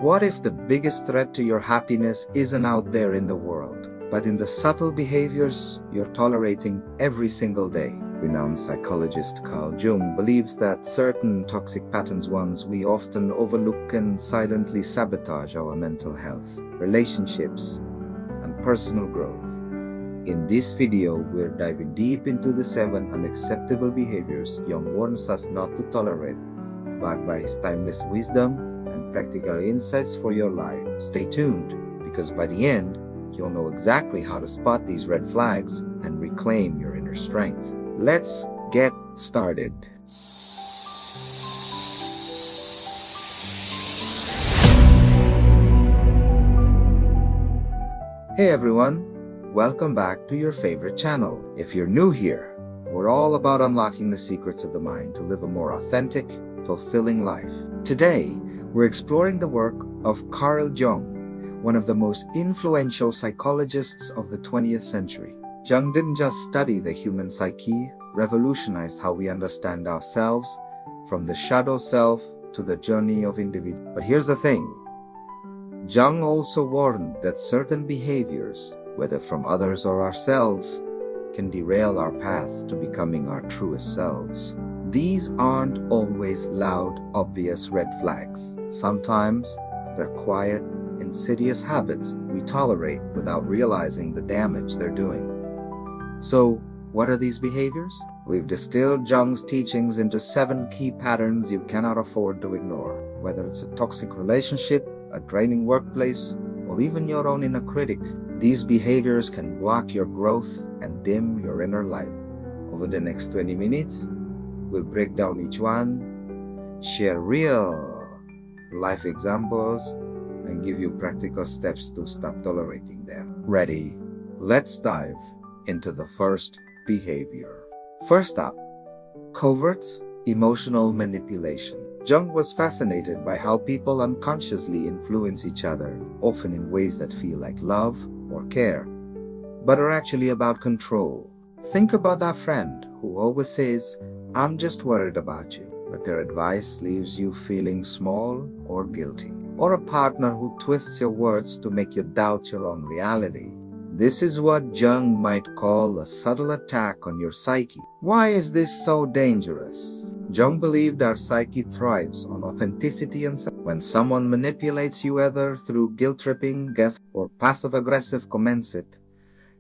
What if the biggest threat to your happiness isn't out there in the world, but in the subtle behaviors you're tolerating every single day? Renowned psychologist Carl Jung believes that certain toxic patterns, ones we often overlook, can silently sabotage our mental health, relationships, and personal growth. In this video, we're diving deep into the 7 unacceptable behaviors Jung warns us not to tolerate, backed by his timeless wisdom and practical insights for your life. Stay tuned, because by the end, you'll know exactly how to spot these red flags and reclaim your inner strength. Let's get started. Hey everyone, welcome back to your favorite channel. If you're new here, we're all about unlocking the secrets of the mind to live a more authentic, fulfilling life. Today, we're exploring the work of Carl Jung, one of the most influential psychologists of the 20th century. Jung didn't just study the human psyche, revolutionized how we understand ourselves, from the shadow self to the journey of individual. But here's the thing. Jung also warned that certain behaviors, whether from others or ourselves, can derail our path to becoming our truest selves. These aren't always loud, obvious red flags. Sometimes they're quiet, insidious habits we tolerate without realizing the damage they're doing. So, what are these behaviors? We've distilled Jung's teachings into 7 key patterns you cannot afford to ignore. Whether it's a toxic relationship, a draining workplace, or even your own inner critic, these behaviors can block your growth and dim your inner light. Over the next 20 minutes, we'll break down each one, share real life examples, and give you practical steps to stop tolerating them. Ready? Let's dive into the first behavior. First up, covert emotional manipulation. Jung was fascinated by how people unconsciously influence each other, often in ways that feel like love or care, but are actually about control. Think about that friend who always says, "I'm just worried about you," but their advice leaves you feeling small or guilty. Or a partner who twists your words to make you doubt your own reality. This is what Jung might call a subtle attack on your psyche. Why is this so dangerous? Jung believed our psyche thrives on authenticity, and when someone manipulates you, whether through guilt-tripping, or passive-aggressive comments, it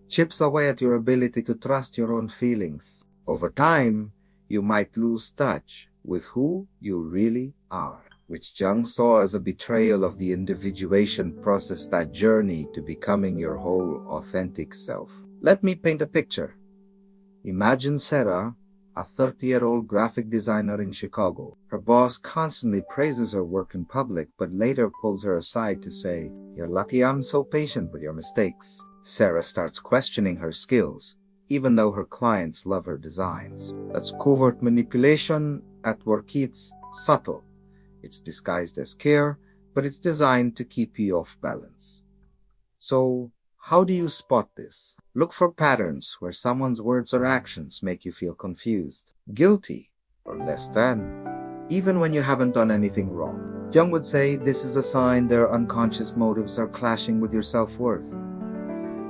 chips away at your ability to trust your own feelings. Over time, you might lose touch with who you really are, which Jung saw as a betrayal of the individuation process, that journey to becoming your whole authentic self. Let me paint a picture. Imagine Sarah, a 30-year-old graphic designer in Chicago. Her boss constantly praises her work in public, but later pulls her aside to say, "You're lucky I'm so patient with your mistakes." Sarah starts questioning her skills, even though her clients love her designs. That's covert manipulation at work. It's subtle. It's disguised as care, but it's designed to keep you off balance. So, how do you spot this? Look for patterns where someone's words or actions make you feel confused, guilty, or less than, even when you haven't done anything wrong. Jung would say this is a sign their unconscious motives are clashing with your self-worth.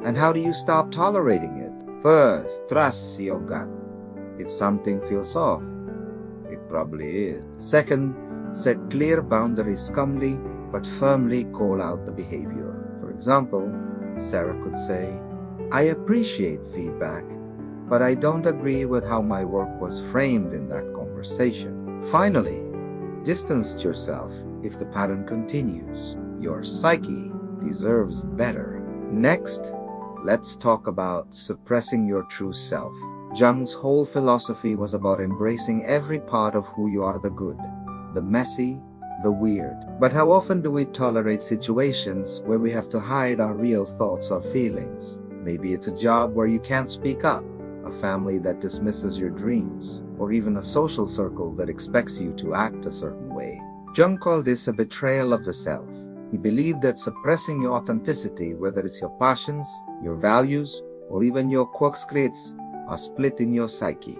And how do you stop tolerating it? First, trust your gut. If something feels off, it probably is. Second, set clear boundaries. Calmly but firmly call out the behavior. For example, Sarah could say, "I appreciate feedback, but I don't agree with how my work was framed in that conversation." Finally, distance yourself if the pattern continues. Your psyche deserves better. Next, let's talk about suppressing your true self. Jung's whole philosophy was about embracing every part of who you are: the good, the messy, the weird. But how often do we tolerate situations where we have to hide our real thoughts or feelings? Maybe it's a job where you can't speak up, a family that dismisses your dreams, or even a social circle that expects you to act a certain way. Jung called this a betrayal of the self. He believed that suppressing your authenticity, whether it's your passions, your values, or even your quirks, creates a split in your psyche.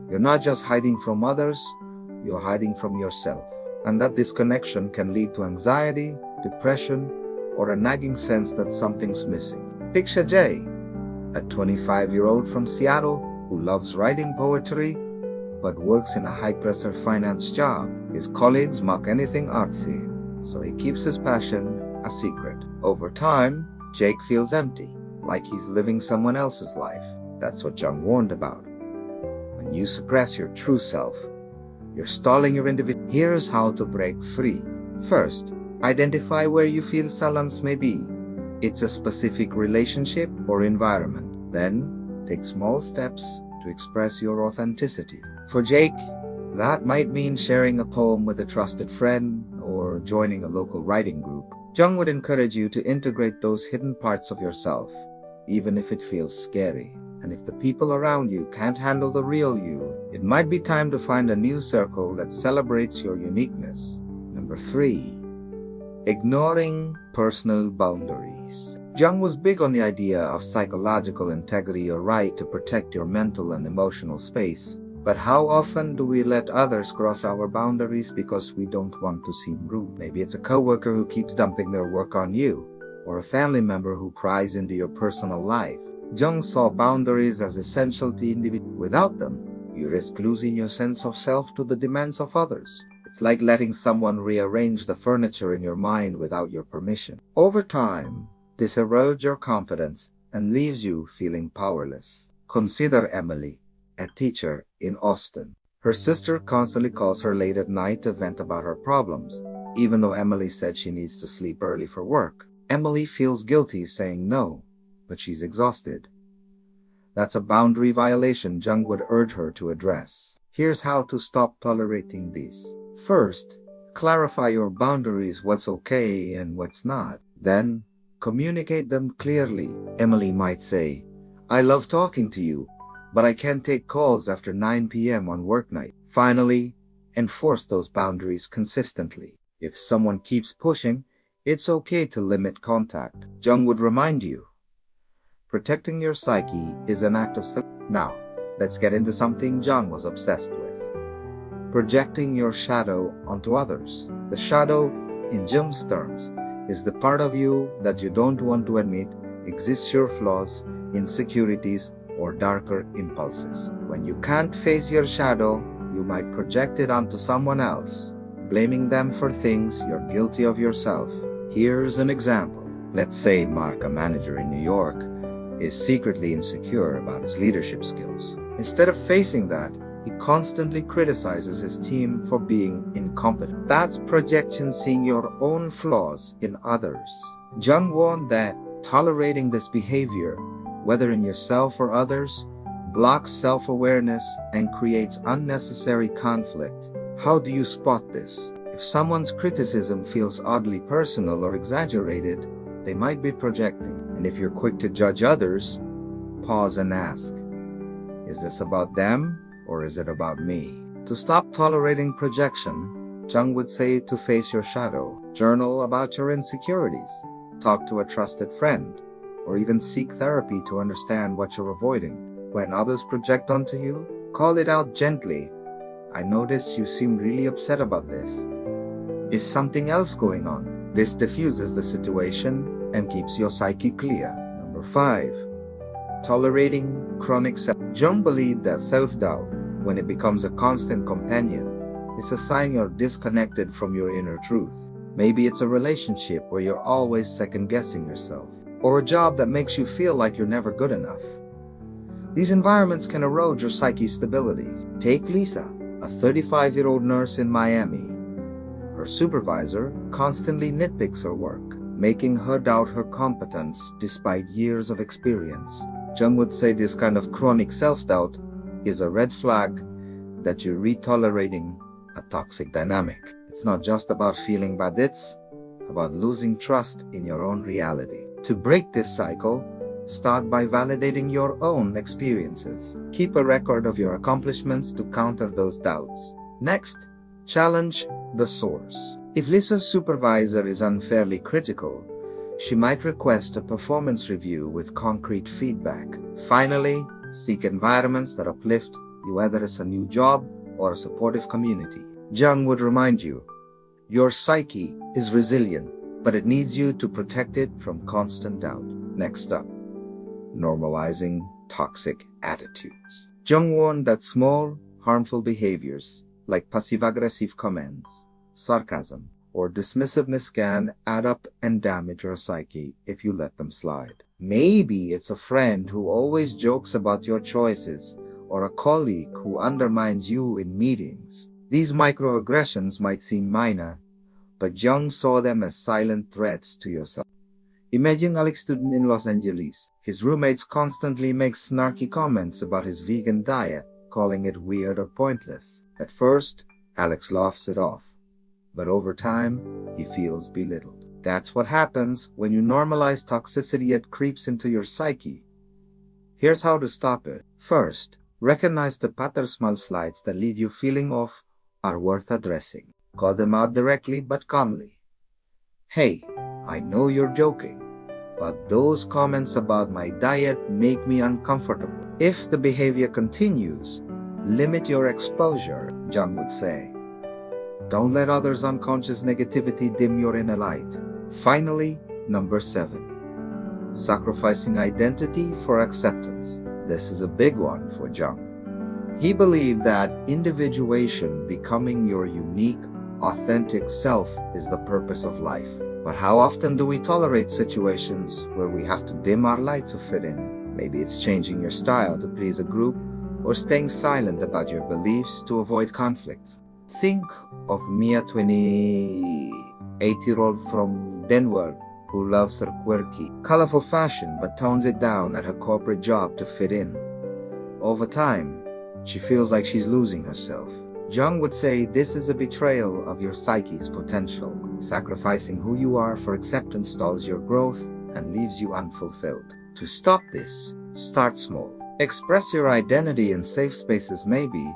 You're not just hiding from others, you're hiding from yourself. And that disconnection can lead to anxiety, depression, or a nagging sense that something's missing. Picture Jay, a 25-year-old from Seattle who loves writing poetry but works in a high-pressure finance job. His colleagues mock anything artsy, so he keeps his passion a secret. Over time, Jake feels empty, like he's living someone else's life. That's what Jung warned about. When you suppress your true self, you're stalling your individual. Here's how to break free. First, identify where you feel silence may be. It's a specific relationship or environment. Then, take small steps to express your authenticity. For Jake, that might mean sharing a poem with a trusted friend or joining a local writing group. Jung would encourage you to integrate those hidden parts of yourself, even if it feels scary. And if the people around you can't handle the real you, it might be time to find a new circle that celebrates your uniqueness. Number 3. Ignoring personal boundaries. Jung was big on the idea of psychological integrity or right to protect your mental and emotional space. But how often do we let others cross our boundaries because we don't want to seem rude? Maybe it's a coworker who keeps dumping their work on you, or a family member who pries into your personal life. Jung saw boundaries as essential to individuals. Without them, you risk losing your sense of self to the demands of others. It's like letting someone rearrange the furniture in your mind without your permission. Over time, this erodes your confidence and leaves you feeling powerless. Consider Emily, a teacher in Austin. Her sister constantly calls her late at night to vent about her problems, even though Emily said she needs to sleep early for work. Emily feels guilty saying no, but she's exhausted. That's a boundary violation Jung would urge her to address. Here's how to stop tolerating these. First, clarify your boundaries, what's okay and what's not. Then, communicate them clearly. Emily might say, "I love talking to you, but I can't take calls after 9 p.m. on work night." Finally, enforce those boundaries consistently. If someone keeps pushing, it's okay to limit contact. Jung would remind you, protecting your psyche is an act of self. Now, let's get into something Jung was obsessed with. Projecting your shadow onto others. The shadow, in Jung's terms, is the part of you that you don't want to admit exists your flaws, insecurities, or darker impulses. When you can't face your shadow, you might project it onto someone else, blaming them for things you're guilty of yourself. Here's an example. Let's say Mark, a manager in New York, is secretly insecure about his leadership skills. Instead of facing that, he constantly criticizes his team for being incompetent. That's projection, seeing your own flaws in others. Jung warned that tolerating this behavior, whether in yourself or others, blocks self-awareness and creates unnecessary conflict. How do you spot this? If someone's criticism feels oddly personal or exaggerated, they might be projecting. And if you're quick to judge others, pause and ask, is this about them or is it about me? To stop tolerating projection, Jung would say to face your shadow, journal about your insecurities, talk to a trusted friend, or even seek therapy to understand what you're avoiding. When others project onto you, call it out gently. I notice you seem really upset about this. Is something else going on? This diffuses the situation and keeps your psyche clear. Number 5. Tolerating chronic self. Jung believed that self-doubt, when it becomes a constant companion, is a sign you're disconnected from your inner truth. Maybe it's a relationship where you're always second-guessing yourself, or a job that makes you feel like you're never good enough. These environments can erode your psyche's stability. Take Lisa, a 35-year-old nurse in Miami. Her supervisor constantly nitpicks her work, making her doubt her competence despite years of experience. Jung would say this kind of chronic self-doubt is a red flag that you're retolerating a toxic dynamic. It's not just about feeling bad, it's about losing trust in your own reality. To break this cycle, start by validating your own experiences. Keep a record of your accomplishments to counter those doubts. Next, challenge the source. If Lisa's supervisor is unfairly critical, she might request a performance review with concrete feedback. Finally, seek environments that uplift you, whether it's a new job or a supportive community. Jung would remind you, your psyche is resilient, but it needs you to protect it from constant doubt. Next up, normalizing toxic attitudes. Jung warned that small, harmful behaviors like passive-aggressive comments, sarcasm, or dismissiveness can add up and damage your psyche if you let them slide. Maybe it's a friend who always jokes about your choices, or a colleague who undermines you in meetings. These microaggressions might seem minor, but Jung saw them as silent threats to yourself. Imagine Alex student in Los Angeles. His roommates constantly make snarky comments about his vegan diet, calling it weird or pointless. At first, Alex laughs it off, but over time, he feels belittled. That's what happens when you normalize toxicity. It creeps into your psyche. Here's how to stop it. First, recognize the small slides that leave you feeling off are worth addressing. Call them out directly but calmly. Hey, I know you're joking, but those comments about my diet make me uncomfortable. If the behavior continues, limit your exposure, Jung would say. Don't let others' unconscious negativity dim your inner light. Finally, number 7. Sacrificing identity for acceptance. This is a big one for Jung. He believed that individuation, becoming your unique, authentic self, is the purpose of life. But how often do we tolerate situations where we have to dim our light to fit in? Maybe it's changing your style to please a group, or staying silent about your beliefs to avoid conflicts. Think of Mia, 28-year-old from Denver, who loves her quirky, colorful fashion but tones it down at her corporate job to fit in. Over time, she feels like she's losing herself. Jung would say this is a betrayal of your psyche's potential. Sacrificing who you are for acceptance stalls your growth and leaves you unfulfilled. To stop this, start small. Express your identity in safe spaces. Maybe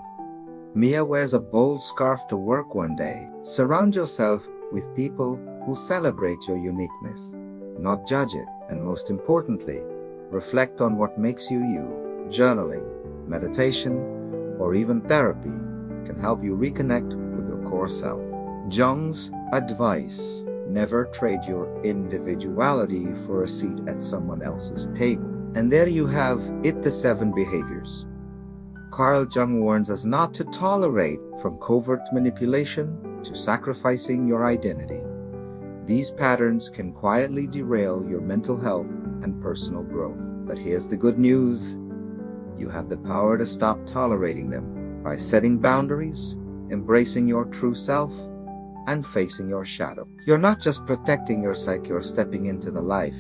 Mia wears a bold scarf to work one day. Surround yourself with people who celebrate your uniqueness, not judge it. And most importantly, reflect on what makes you you. Journaling, meditation, or even therapy can help you reconnect with your core self. Jung's advice: never trade your individuality for a seat at someone else's table. And there you have it, the 7 behaviors Carl Jung warns us not to tolerate, from covert manipulation to sacrificing your identity. These patterns can quietly derail your mental health and personal growth. But here's the good news: you have the power to stop tolerating them by setting boundaries, embracing your true self, and facing your shadow. You're not just protecting your psyche or stepping into the life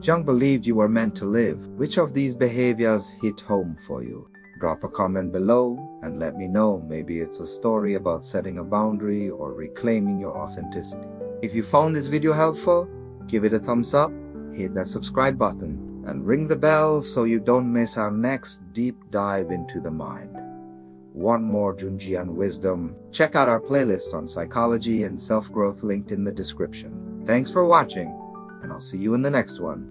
Jung believed you were meant to live. Which of these behaviors hit home for you? Drop a comment below and let me know. Maybe it's a story about setting a boundary or reclaiming your authenticity. If you found this video helpful, give it a thumbs up, hit that subscribe button, and ring the bell so you don't miss our next deep dive into the mind. Want more Jungian wisdom? Check out our playlists on psychology and self-growth linked in the description. Thanks for watching, and I'll see you in the next one.